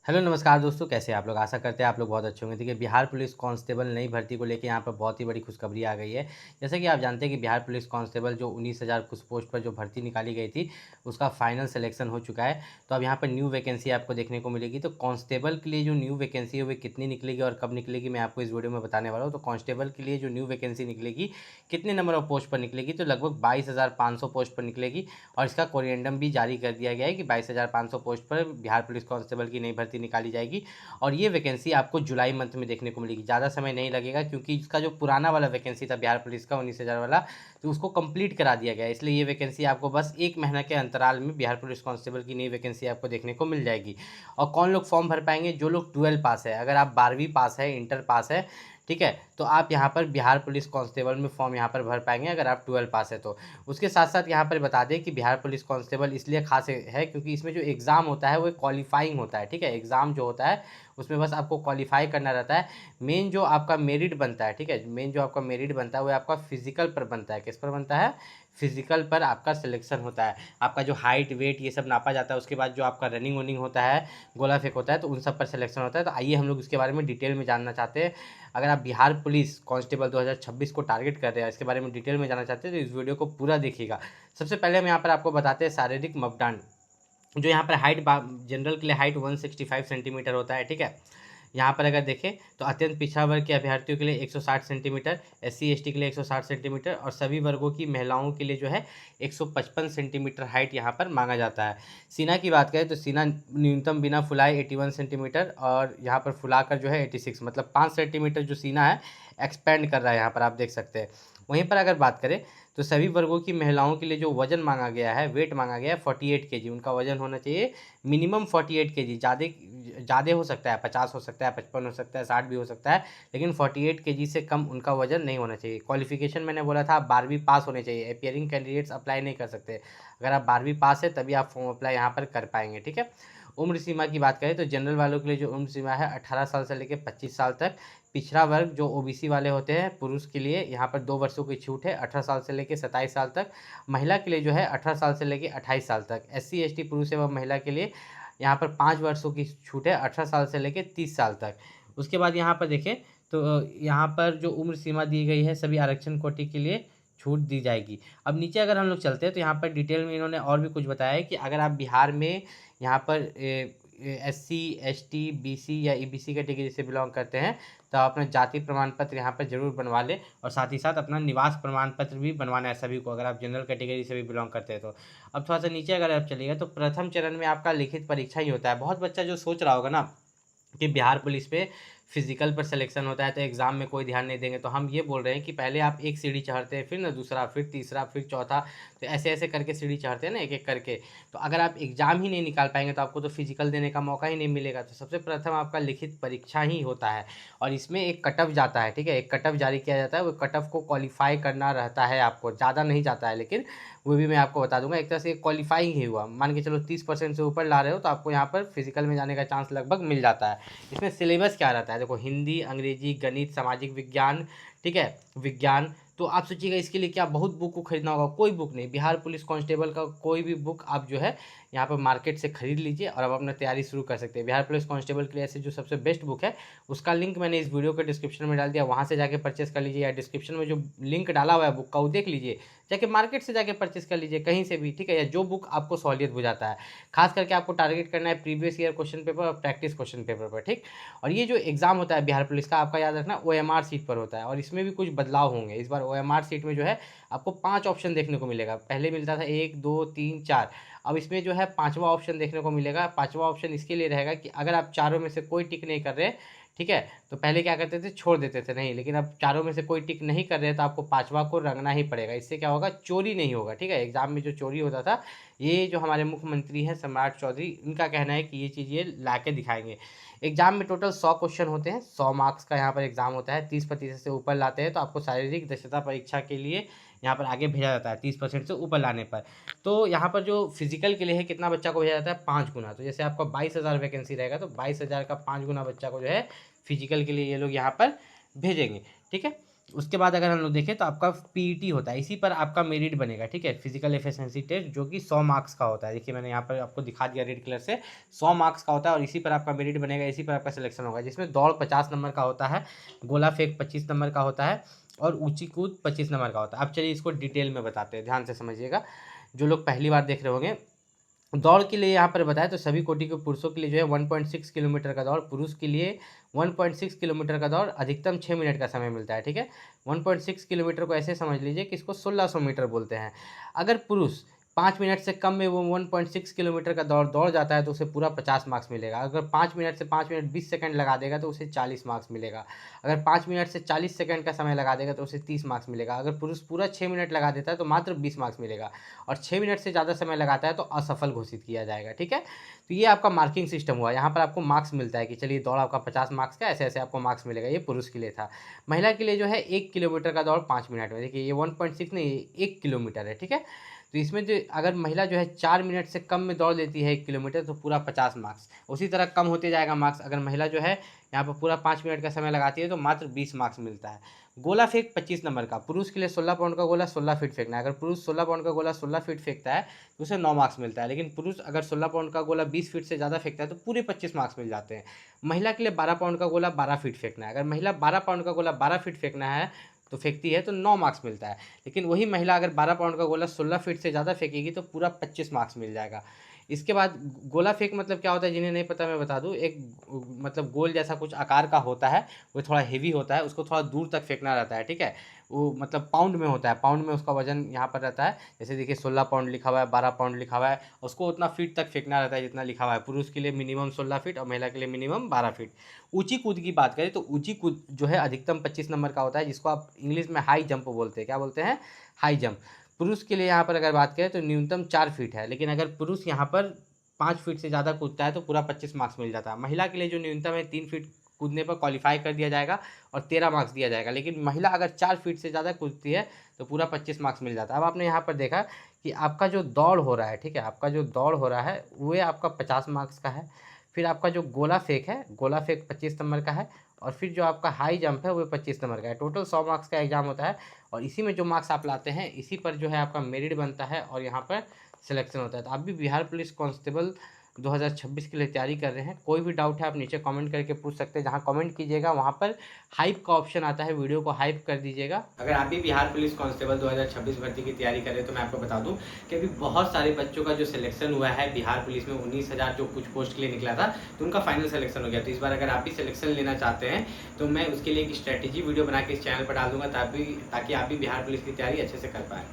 Hello नमस्कार दोस्तों, कैसे हैं आप लोग। आशा करते हैं आप लोग बहुत अच्छे होंगे। देखिए, बिहार पुलिस कांस्टेबल नई भर्ती को लेके यहाँ पर बहुत ही बड़ी खुशखबरी आ गई है। जैसे कि आप जानते हैं कि बिहार पुलिस कांस्टेबल जो 19,000 कुछ पोस्ट पर जो भर्ती निकाली गई थी, उसका फाइनल सिलेक्शन हो चुका है। तो अब यहाँ पर न्यू वैकेंसी आपको देखने को मिलेगी। तो कांस्टेबल के लिए जो न्यू वैकेंसी है वो कितनी निकलेगी और कब निकलेगी, मैं आपको इस वीडियो में बताने वाला हूँ। तो कांस्टेबल के लिए जो न्यू वैकेंसी निकलेगी, कितने नंबर ऑफ पोस्ट पर निकलेगी, तो लगभग 22,500 पोस्ट पर निकलेगी। और इसका कोरिएंडम भी जारी कर दिया गया है कि 22,500 पोस्ट पर बिहार पुलिस कांस्टेबल की नई भर्ती निकाली जाएगी। और ये वैकेंसी आपको जुलाई मंथ में देखने को मिलेगी। ज़्यादा समय नहीं लगेगा, क्योंकि इसका जो पुराना वाला वैकेंसी था बिहार पुलिस का 19,000 वाला, तो उसको कंप्लीट करा दिया गया है। इसलिए ये वैकेंसी आपको बस 1 महीना के अंतराल में बिहार पुलिस कांस्टेबल की नई वैकेंसी आपको देखने को मिल जाएगी। और कौन लोग फॉर्म भर पाएंगे, जो लोग 12 पास है। अगर आप 12वीं पास है, इंटर पास है, ठीक है, तो आप यहाँ पर बिहार पुलिस कांस्टेबल में फॉर्म यहाँ पर भर पाएंगे, अगर आप 12 पास है तो। उसके साथ साथ यहाँ पर बता दें कि बिहार पुलिस कांस्टेबल इसलिए खास है क्योंकि इसमें जो एग्ज़ाम होता है वो क्वालिफाइंग होता है। ठीक है, एग्ज़ाम जो होता है उसमें बस आपको क्वालिफाई करना रहता है। मेन जो आपका मेरिट बनता है, ठीक है, मेन जो आपका मेरिट बनता है वो आपका फिजिकल पर बनता है। किस पर बनता है? फिजिकल पर आपका सिलेक्शन होता है। आपका जो हाइट वेट ये सब नापा जाता है। उसके बाद जो आपका रनिंग वनिंग होता है, गोला फेंक होता है, तो उन सब पर सिलेक्शन होता है। तो आइए हम लोग इसके बारे में डिटेल में जानना चाहते हैं। अगर आप बिहार पुलिस कांस्टेबल 2026 को टारगेट कर रहे हैं, इसके बारे में डिटेल में जानना चाहते हैं, तो इस वीडियो को पूरा देखिएगा। सबसे पहले हम यहाँ पर आपको बताते हैं शारीरिक मापदंड। जो यहाँ पर हाइट जनरल के लिए हाइट 165 सेंटीमीटर होता है। ठीक है, यहाँ पर अगर देखें तो अत्यंत पिछड़ा वर्ग के अभ्यर्थियों के लिए 160 सेंटीमीटर, SC ST के लिए 160 सेंटीमीटर और सभी वर्गों की महिलाओं के लिए जो है 155 सेंटीमीटर हाइट यहाँ पर मांगा जाता है। सीना की बात करें तो सीना न्यूनतम बिना फुलाए 81 सेंटीमीटर और यहाँ पर फुलाकर जो है 86, मतलब 5 सेंटीमीटर जो सीना है एक्सपेंड कर रहा है, यहाँ पर आप देख सकते हैं। वहीं पर अगर बात करें तो सभी वर्गों की महिलाओं के लिए जो वजन मांगा गया है, वेट मांगा गया है 48 kg। उनका वजन होना चाहिए मिनिमम 48 kg। ज़्यादा हो सकता है, 50 हो सकता है, 55 हो सकता है, 60 भी हो सकता है, लेकिन 48 kg से कम उनका वजन नहीं होना चाहिए। क्वालिफिकेशन मैंने बोला था 12वीं पास होने चाहिए। अपियरिंग कैंडिडेट्स अप्लाई नहीं कर सकते। अगर आप 12वीं पास है तभी आप फॉर्म अप्लाई यहाँ पर कर पाएंगे। ठीक है, उम्र सीमा की बात करें तो जनरल वालों के लिए जो उम्र सीमा है 18 साल से लेकर 25 साल तक। पिछड़ा वर्ग जो OBC वाले होते हैं, पुरुष के लिए यहाँ पर 2 वर्षों की छूट है, 18 साल से लेकर 27 साल तक। महिला के लिए जो है 18 साल से लेकर 28 साल तक। SC ST पुरुष एवं महिला के लिए यहाँ पर 5 वर्षों की छूट है, 18 साल से लेकर 30 साल तक। उसके बाद यहाँ पर देखें तो यहाँ पर जो उम्र सीमा दी गई है, सभी आरक्षण कोटि के लिए छूट दी जाएगी। अब नीचे अगर हम लोग चलते हैं तो यहाँ पर डिटेल में इन्होंने और भी कुछ बताया है कि अगर आप बिहार में यहाँ पर SC ST BC या EBC कैटेगरी से बिलोंग करते हैं तो आप अपना जाति प्रमाण पत्र यहाँ पर जरूर बनवा लें। और साथ ही साथ अपना निवास प्रमाण पत्र भी बनवाना है सभी को, अगर आप जनरल कैटेगरी से भी बिलोंग करते हैं तो। अब थोड़ा सा नीचे अगर आप चलिएगा तो प्रथम चरण में आपका लिखित परीक्षा ही होता है। बहुत बच्चा जो सोच रहा होगा ना कि बिहार पुलिस पे फिजिकल पर सिलेक्शन होता है तो एग्ज़ाम में कोई ध्यान नहीं देंगे, तो हम ये बोल रहे हैं कि पहले आप एक सीढ़ी चढ़ते हैं, फिर ना दूसरा, फिर तीसरा, फिर चौथा, तो ऐसे ऐसे करके सीढ़ी चढ़ते हैं ना, एक एक करके। तो अगर आप एग्ज़ाम ही नहीं निकाल पाएंगे तो आपको तो फिजिकल देने का मौका ही नहीं मिलेगा। तो सबसे प्रथम आपका लिखित परीक्षा ही होता है और इसमें एक कट ऑफ जाता है। ठीक है, एक कट ऑफ जारी किया जाता है, वो कट ऑफ को क्वालिफाई करना रहता है आपको, ज़्यादा नहीं जाता है, लेकिन वो भी मैं आपको बता दूंगा। एक तरह से क्वालिफाइंग ही हुआ, मान के चलो 30% से ऊपर ला रहे हो तो आपको यहाँ पर फिजिकल में जाने का चांस लगभग मिल जाता है। इसमें सिलेबस क्या रहता है, देखो, हिंदी, अंग्रेजी, गणित, सामाजिक विज्ञान, ठीक है, विज्ञान। तो आप सोचिएगा इसके लिए क्या बहुत बुक को खरीदना होगा? कोई बुक नहीं। बिहार पुलिस कांस्टेबल का कोई भी बुक आप जो है यहाँ पर मार्केट से खरीद लीजिए और आप अपना तैयारी शुरू कर सकते हैं। बिहार पुलिस कांस्टेबल के लिए ऐसे जो सबसे बेस्ट बुक है उसका लिंक मैंने इस वीडियो के डिस्क्रिप्शन में डाल दिया, वहाँ से जाके परचेस कर लीजिए, या डिस्क्रिप्शन में जो लिंक डाला हुआ है बुक का वो देख लीजिए, जाके मार्केट से जाके परचेस कर लीजिए कहीं से भी। ठीक है, या जो बुक आपको सहूलियत बुझाता है। खास करके आपको टारगेट करना है प्रीवियस ईयर क्वेश्चन पेपर और प्रैक्टिस क्वेश्चन पेपर पर। ठीक, और ये जो एग्जाम होता है बिहार पुलिस का, आपका याद रखना OMR सीट पर होता है और इसमें भी कुछ बदलाव होंगे। इस बार OMR सीट में जो है आपको 5 ऑप्शन देखने को मिलेगा। पहले मिलता था 1 2 3 4, अब इसमें जो है 5वां ऑप्शन देखने को मिलेगा। 5वां ऑप्शन इसके लिए रहेगा कि अगर आप चारों में से कोई टिक नहीं कर रहे, ठीक है, तो पहले क्या करते थे, छोड़ देते थे, नहीं, लेकिन अब चारों में से कोई टिक नहीं कर रहे तो आपको 5वां को रंगना ही पड़ेगा। इससे क्या होगा, चोरी नहीं होगा। ठीक है, एग्जाम में जो चोरी होता था, ये जो हमारे मुख्यमंत्री हैं सम्राट चौधरी, इनका कहना है कि ये चीज़ ये ला के दिखाएंगे। एग्जाम में टोटल 100 क्वेश्चन होते हैं, 100 मार्क्स का यहाँ पर एग्जाम होता है। 30% से ऊपर लाते हैं तो आपको शारीरिक दक्षता परीक्षा के लिए यहाँ पर आगे भेजा जाता है, 30% से ऊपर लाने पर। तो यहाँ पर जो फिजिकल के लिए है, कितना बच्चा को भेजा जाता है, 5 गुना। तो जैसे आपका 22,000 वैकेंसी रहेगा तो 22,000 का 5 गुना बच्चा को जो है फिजिकल के लिए ये लोग यहाँ पर भेजेंगे। ठीक है, उसके बाद अगर हम लोग देखें तो आपका पीईटी होता है, इसी पर आपका मेरिट बनेगा, ठीक है, फिजिकल एफिशिएंसी टेस्ट, जो कि 100 मार्क्स का होता है। देखिए मैंने यहाँ पर आपको दिखा दिया रेड कलर से, 100 मार्क्स का होता है और इसी पर आपका मेरिट बनेगा, इसी पर आपका सिलेक्शन होगा, जिसमें दौड़ 50 नंबर का होता है, गोला फेंक 25 नंबर का होता है और ऊंची कूद 25 नंबर का होता है। अब चलिए इसको डिटेल में बताते हैं, ध्यान से समझिएगा, जो लोग पहली बार देख रहे होंगे। दौड़ के लिए यहाँ पर बताया तो सभी कोटि के पुरुषों के लिए जो है 1.6 किलोमीटर का दौड़, पुरुष के लिए 1.6 किलोमीटर का दौड़, अधिकतम 6 मिनट का समय मिलता है, ठीक है। 1.6 किलोमीटर को ऐसे समझ लीजिए कि इसको 1600 मीटर बोलते हैं। अगर पुरुष 5 मिनट से कम में वो 1.6 किलोमीटर का दौड़ जाता है तो उसे पूरा 50 मार्क्स मिलेगा। अगर 5 मिनट से 5 मिनट 20 सेकंड लगा देगा तो उसे 40 मार्क्स मिलेगा। अगर 5 मिनट से 40 सेकंड का समय लगा देगा तो उसे 30 मार्क्स मिलेगा। अगर पुरुष पूरा 6 मिनट लगा देता है तो मात्र 20 मार्क्स मिलेगा, और 6 मिनट से ज़्यादा समय लगाता है तो असफल घोषित किया जाएगा, ठीक है। तो ये आपका मार्किंग सिस्टम हुआ, यहाँ पर आपको मार्क्स मिलता है कि चलिए दौड़ आपका 50 मार्क्स का, ऐसे ऐसे आपको मार्क्स मिलेगा। ये पुरुष के लिए था। महिला के लिए जो है 1 किलोमीटर का दौड़ 5 मिनट में, देखिए ये 1.6 नहीं, 1 किलोमीटर है, ठीक है। तो इसमें जो अगर महिला जो है 4 मिनट से कम में दौड़ लेती है 1 किलोमीटर तो पूरा 50 मार्क्स, उसी तरह कम होते जाएगा मार्क्स। अगर महिला जो है यहाँ पर पूरा 5 मिनट का समय लगाती है तो मात्र 20 मार्क्स मिलता है। गोला फेंक 25 नंबर का, पुरुष के लिए 16 पाउंड का गोला 16 फीट फेंकना है। अगर पुरुष 16 पाउंड का गोला 16 फीट फेंकता है तो उसे 9 मार्क्स मिलता है, लेकिन पुरुष अगर 16 पाउंड का गोला 20 फीट से ज़्यादा फेंकता है तो पूरे 25 मार्क्स मिल जाते हैं। महिला के लिए 12 पाउंड का गोला 12 फीट फेंकना है। अगर महिला 12 पाउंड का गोला 12 फीट फेंकना है तो फेंकती है तो 9 मार्क्स मिलता है, लेकिन वही महिला अगर 12 पाउंड का गोला 16 फीट से ज़्यादा फेंकेगी तो पूरा 25 मार्क्स मिल जाएगा। इसके बाद गोला फेंक मतलब क्या होता है, जिन्हें नहीं पता मैं बता दूं, एक मतलब गोल जैसा कुछ आकार का होता है, वो थोड़ा हेवी होता है, उसको थोड़ा दूर तक फेंकना रहता है, ठीक है। वो मतलब पाउंड में होता है, पाउंड में उसका वजन यहाँ पर रहता है। जैसे देखिए 16 पाउंड लिखा हुआ है, 12 पाउंड लिखा हुआ है, उसको उतना फीट तक फेंकना रहता है जितना लिखा हुआ है। पुरुष के लिए मिनिमम 16 फीट और महिला के लिए मिनिमम 12 फीट। ऊंची कूद की बात करें तो ऊंची कूद जो है अधिकतम 25 नंबर का होता है, जिसको आप इंग्लिश में हाई जंप बोलते हैं। क्या बोलते हैं? High jump. पुरुष के लिए यहाँ पर अगर बात करें तो न्यूनतम 4 फीट है, लेकिन अगर पुरुष यहाँ पर 5 फीट से ज़्यादा कूदता है तो पूरा 25 मार्क्स मिल जाता है। महिला के लिए जो न्यूनतम है 3 फीट कूदने पर क्वालिफाई कर दिया जाएगा और 13 मार्क्स दिया जाएगा, लेकिन महिला अगर 4 फीट से ज़्यादा कूदती है तो पूरा 25 मार्क्स मिल जाता है। अब आपने यहाँ पर देखा कि आपका जो दौड़ हो रहा है, ठीक है, आपका जो दौड़ हो रहा है वो आपका 50 मार्क्स का है। फिर आपका जो गोला फेंक है, गोला फेंक 25 नंबर का है, और फिर जो आपका हाई जंप है वो 25 नंबर का है। टोटल 100 मार्क्स का एग्जाम होता है, और इसी में जो मार्क्स आप लाते हैं इसी पर जो है आपका मेरिट बनता है और यहाँ पर सिलेक्शन होता है। तो आप भी बिहार पुलिस कांस्टेबल 2026 के लिए तैयारी कर रहे हैं, कोई भी डाउट है आप नीचे कमेंट करके पूछ सकते हैं। जहां कमेंट कीजिएगा वहां पर हाइप का ऑप्शन आता है, वीडियो को हाइप कर दीजिएगा। अगर आप भी बिहार पुलिस कांस्टेबल 2026 भर्ती की तैयारी कर रहे हैं तो मैं आपको बता दूं कि अभी बहुत सारे बच्चों का जो सिलेक्शन हुआ है बिहार पुलिस में, 19,000 जो कुछ पोस्ट के लिए निकला था तो उनका फाइनल सिलेक्शन हो गया। तो इस बार अगर आप भी सिलेक्शन लेना चाहते हैं तो मैं उसके लिए एक स्ट्रेटेजी वीडियो बना के इस चैनल पर डाल दूंगा, ताकि आप भी बिहार पुलिस की तैयारी अच्छे से कर पाएँ।